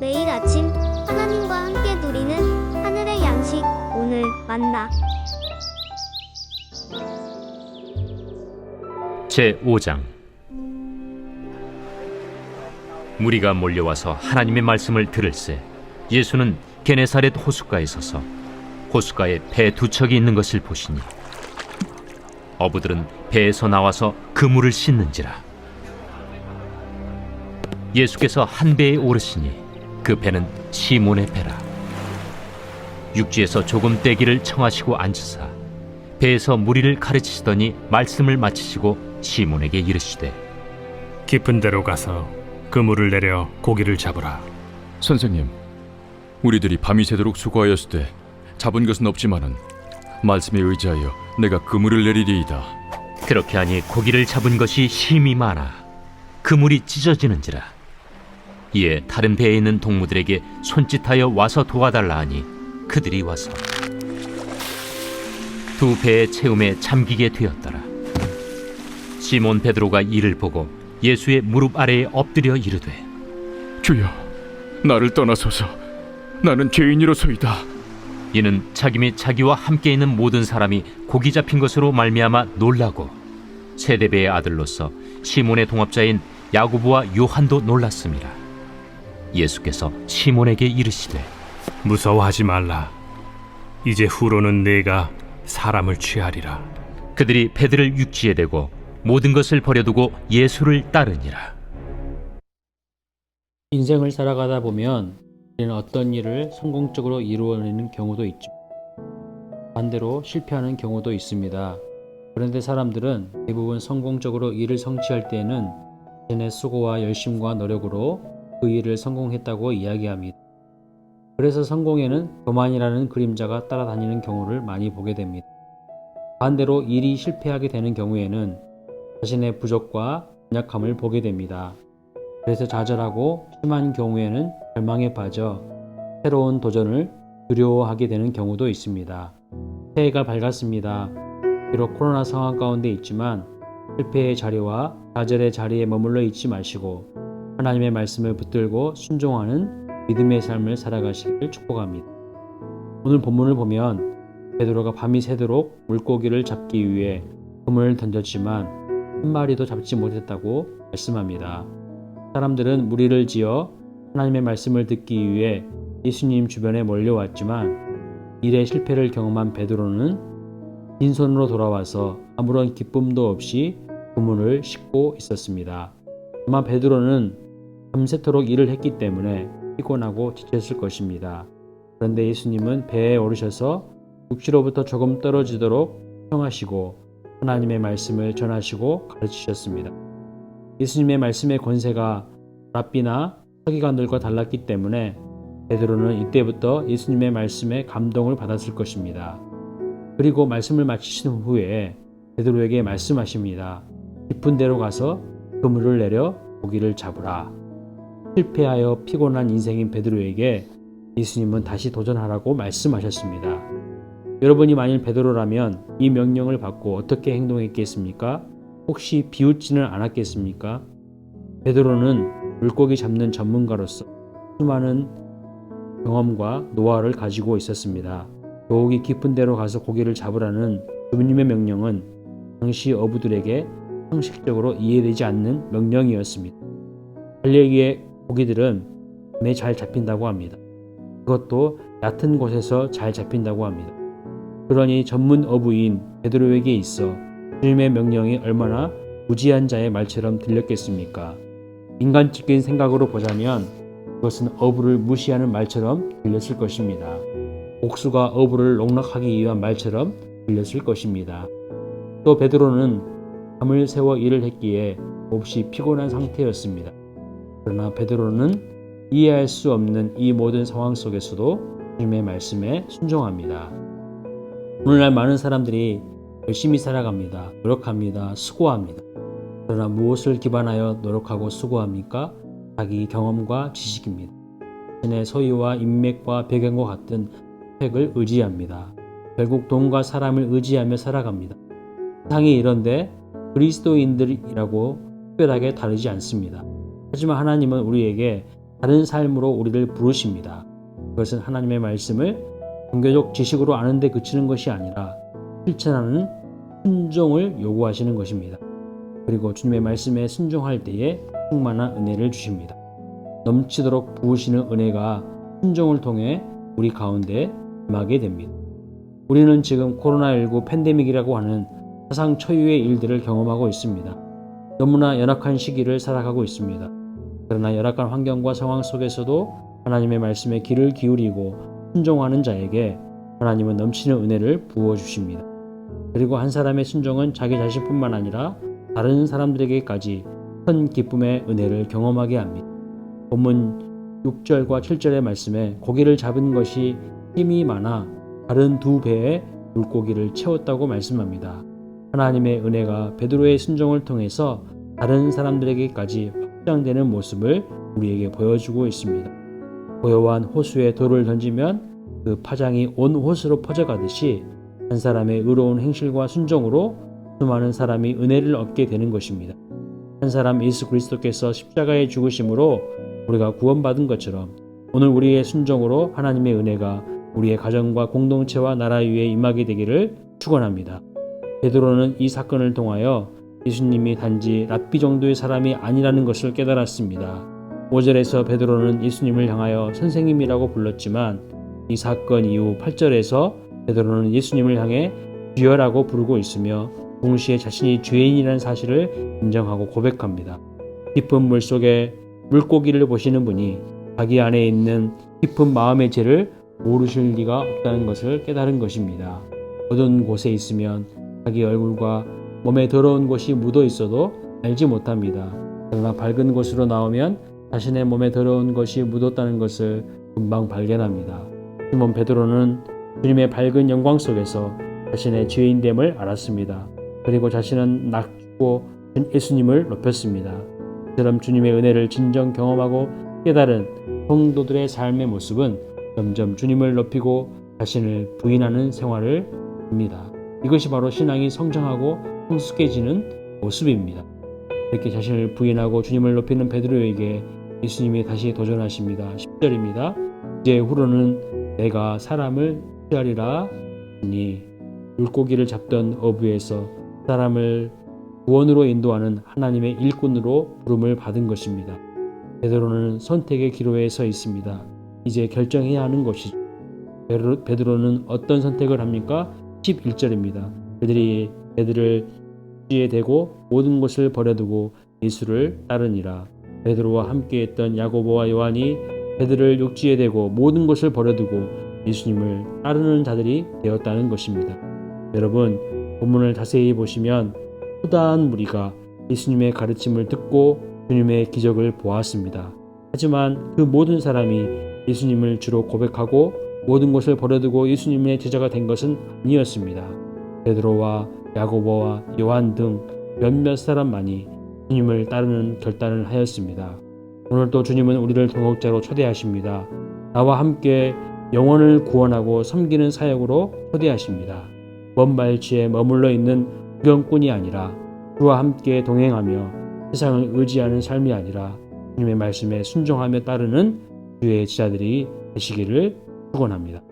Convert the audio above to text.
매일 아침 하나님과 함께 누리는 하늘의 양식 오늘 만나. 제5장. 무리가 몰려와서 하나님의 말씀을 들을새 예수는 게네사렛 호숫가에 서서 호숫가에 배 두 척이 있는 것을 보시니 어부들은 배에서 나와서 그물을 씻는지라. 예수께서 한 배에 오르시니 그 배는 시몬의 배라. 육지에서 조금 떼기를 청하시고 앉으사 배에서 무리를 가르치시더니 말씀을 마치시고 시몬에게 이르시되, 깊은 데로 가서 그물을 내려 고기를 잡으라. 선생님, 우리들이 밤이 새도록 수고하였으되 잡은 것은 없지만은 말씀에 의지하여 내가 그물을 내리리이다. 그렇게 하니 고기를 잡은 것이 심히 많아 그물이 찢어지는지라. 이에 다른 배에 있는 동무들에게 손짓하여 와서 도와달라 하니 그들이 와서 두 배의 채움에 잠기게 되었더라. 시몬 베드로가 이를 보고 예수의 무릎 아래에 엎드려 이르되, 주여, 나를 떠나소서. 나는 죄인이로소이다. 이는 자기 및 자기와 함께 있는 모든 사람이 고기 잡힌 것으로 말미암아 놀라고 세데베의 아들로서 시몬의 동업자인 야고보와 요한도 놀랐습니다. 예수께서 시몬에게 이르시되, 무서워하지 말라. 이제 후로는 내가 사람을 취하리라. 그들이 배들을 육지에 대고 모든 것을 버려두고 예수를 따르니라. 인생을 살아가다 보면 우리는 어떤 일을 성공적으로 이루어내는 경우도 있죠. 반대로 실패하는 경우도 있습니다. 그런데 사람들은 대부분 성공적으로 일을 성취할 때에는 자신의 수고와 열심과 노력으로 그 일을 성공했다고 이야기합니다. 그래서 성공에는 교만이라는 그림자가 따라다니는 경우를 많이 보게 됩니다. 반대로 일이 실패하게 되는 경우에는 자신의 부족과 연약함을 보게 됩니다. 그래서 좌절하고 심한 경우에는 절망에 빠져 새로운 도전을 두려워하게 되는 경우도 있습니다. 새해가 밝았습니다. 비록 코로나 상황 가운데 있지만 실패의 자리와 좌절의 자리에 머물러 있지 마시고 하나님의 말씀을 붙들고 순종하는 믿음의 삶을 살아가시길 축복합니다. 오늘 본문을 보면 베드로가 밤이 새도록 물고기를 잡기 위해 그물을 던졌지만 한 마리도 잡지 못했다고 말씀합니다. 사람들은 무리를 지어 하나님의 말씀을 듣기 위해 예수님 주변에 몰려왔지만 일의 실패를 경험한 베드로는 빈손으로 돌아와서 아무런 기쁨도 없이 그물을 씻고 있었습니다. 아마 베드로는 밤새도록 일을 했기 때문에 피곤하고 지쳤을 것입니다. 그런데 예수님은 배에 오르셔서 육지로부터 조금 떨어지도록 평하시고 하나님의 말씀을 전하시고 가르치셨습니다. 예수님의 말씀의 권세가 랍비나 서기관들과 달랐기 때문에 베드로는 이때부터 예수님의 말씀에 감동을 받았을 것입니다. 그리고 말씀을 마치신 후에 베드로에게 말씀하십니다. 깊은 데로 가서 그물을 내려 고기를 잡으라. 실패하여 피곤한 인생인 베드로에게 예수님은 다시 도전하라고 말씀하셨습니다. 여러분이 만일 베드로라면 이 명령을 받고 어떻게 행동했겠습니까? 혹시 비웃지는 않았겠습니까? 베드로는 물고기 잡는 전문가로서 수많은 경험과 노하우를 가지고 있었습니다. 더욱이 깊은 데로 가서 고기를 잡으라는 주님의 명령은 당시 어부들에게 상식적으로 이해되지 않는 명령이었습니다. 달려기의 고기들은 밤에 잘 잡힌다고 합니다. 그것도 얕은 곳에서 잘 잡힌다고 합니다. 그러니 전문 어부인 베드로에게 있어 주님의 명령이 얼마나 무지한 자의 말처럼 들렸겠습니까? 인간적인 생각으로 보자면 그것은 어부를 무시하는 말처럼 들렸을 것입니다. 옥수가 어부를 농락하기 위한 말처럼 들렸을 것입니다. 또 베드로는 밤을 새워 일을 했기에 몹시 피곤한 상태였습니다. 그러나 베드로는 이해할 수 없는 이 모든 상황 속에서도 주님의 말씀에 순종합니다. 오늘날 많은 사람들이 열심히 살아갑니다. 노력합니다. 수고합니다. 그러나 무엇을 기반하여 노력하고 수고합니까? 자기 경험과 지식입니다. 자신의 소유와 인맥과 배경과 같은 스펙을 의지합니다. 결국 돈과 사람을 의지하며 살아갑니다. 세상이 이런데 그리스도인들이라고 특별하게 다르지 않습니다. 하지만 하나님은 우리에게 다른 삶으로 우리를 부르십니다. 그것은 하나님의 말씀을 종교적 지식으로 아는 데 그치는 것이 아니라 실천하는 순종을 요구하시는 것입니다. 그리고 주님의 말씀에 순종할 때에 충만한 은혜를 주십니다. 넘치도록 부으시는 은혜가 순종을 통해 우리 가운데 임하게 됩니다. 우리는 지금 코로나19 팬데믹이라고 하는 사상 초유의 일들을 경험하고 있습니다. 너무나 연약한 시기를 살아가고 있습니다. 그러나 열악한 환경과 상황 속에서도 하나님의 말씀에 귀를 기울이고 순종하는 자에게 하나님은 넘치는 은혜를 부어주십니다. 그리고 한 사람의 순종은 자기 자신뿐만 아니라 다른 사람들에게까지 큰 기쁨의 은혜를 경험하게 합니다. 본문 6절과 7절의 말씀에 고기를 잡은 것이 힘이 많아 다른 2배의 물고기를 채웠다고 말씀합니다. 하나님의 은혜가 베드로의 순종을 통해서 다른 사람들에게까지 확장되는 모습을 우리에게 보여주고 있습니다. 고요한 호수에 돌을 던지면 그 파장이 온 호수로 퍼져가듯이 한 사람의 의로운 행실과 순종으로 수많은 사람이 은혜를 얻게 되는 것입니다. 한 사람 예수 그리스도께서 십자가에 죽으심으로 우리가 구원받은 것처럼 오늘 우리의 순종으로 하나님의 은혜가 우리의 가정과 공동체와 나라 위에 임하게 되기를 축원합니다. 베드로는 이 사건을 통하여 예수님이 단지 랍비 정도의 사람이 아니라는 것을 깨달았습니다. 5절에서 베드로는 예수님을 향하여 선생님이라고 불렀지만 이 사건 이후 8절에서 베드로는 예수님을 향해 주여라고 부르고 있으며 동시에 자신이 죄인이라는 사실을 인정하고 고백합니다. 깊은 물속에 물고기를 보시는 분이 자기 안에 있는 깊은 마음의 죄를 모르실 리가 없다는 것을 깨달은 것입니다. 어두운 곳에 있으면 자기 얼굴과 몸에 더러운 곳이 묻어 있어도 알지 못합니다. 그러나 밝은 곳으로 나오면 자신의 몸에 더러운 것이 묻었다는 것을 금방 발견합니다. 시몬 베드로는 주님의 밝은 영광 속에서 자신의 죄인됨을 알았습니다. 그리고 자신은 낮추고 예수님을 높였습니다. 이처럼 주님의 은혜를 진정 경험하고 깨달은 성도들의 삶의 모습은 점점 주님을 높이고 자신을 부인하는 생활을 합니다. 이것이 바로 신앙이 성장하고 성숙해지는 모습입니다. 이렇게 자신을 부인하고 주님을 높이는 베드로에게 예수님이 다시 도전하십니다. 10절입니다. 이제 후로는 내가 사람을 취하리라 하니 물고기를 잡던 어부에서 사람을 구원으로 인도하는 하나님의 일꾼으로 부름을 받은 것입니다. 베드로는 선택의 기로에 서 있습니다. 이제 결정해야 하는 것이죠. 베드로는 어떤 선택을 합니까? 11절입니다. 그들이 베드로를 육지에 대고 모든 것을 버려두고 예수를 따르니라. 베드로와 함께했던 야고보와 요한이 베드로를 육지에 대고 모든 것을 버려두고 예수님을 따르는 자들이 되었다는 것입니다. 여러분, 본문을 자세히 보시면 후다한 무리가 예수님의 가르침을 듣고 주님의 기적을 보았습니다. 하지만 그 모든 사람이 예수님을 주로 고백하고 모든 것을 버려두고 예수님의 제자가 된 것은 아니었습니다. 베드로와 야고보와 요한 등 몇몇 사람만이 주님을 따르는 결단을 하였습니다. 오늘도 주님은 우리를 동역자로 초대하십니다. 나와 함께 영혼을 구원하고 섬기는 사역으로 초대하십니다. 먼 발치에 머물러 있는 구경꾼이 아니라 주와 함께 동행하며 세상을 의지하는 삶이 아니라 주님의 말씀에 순종하며 따르는 주의 제자들이 되시기를 축원합니다.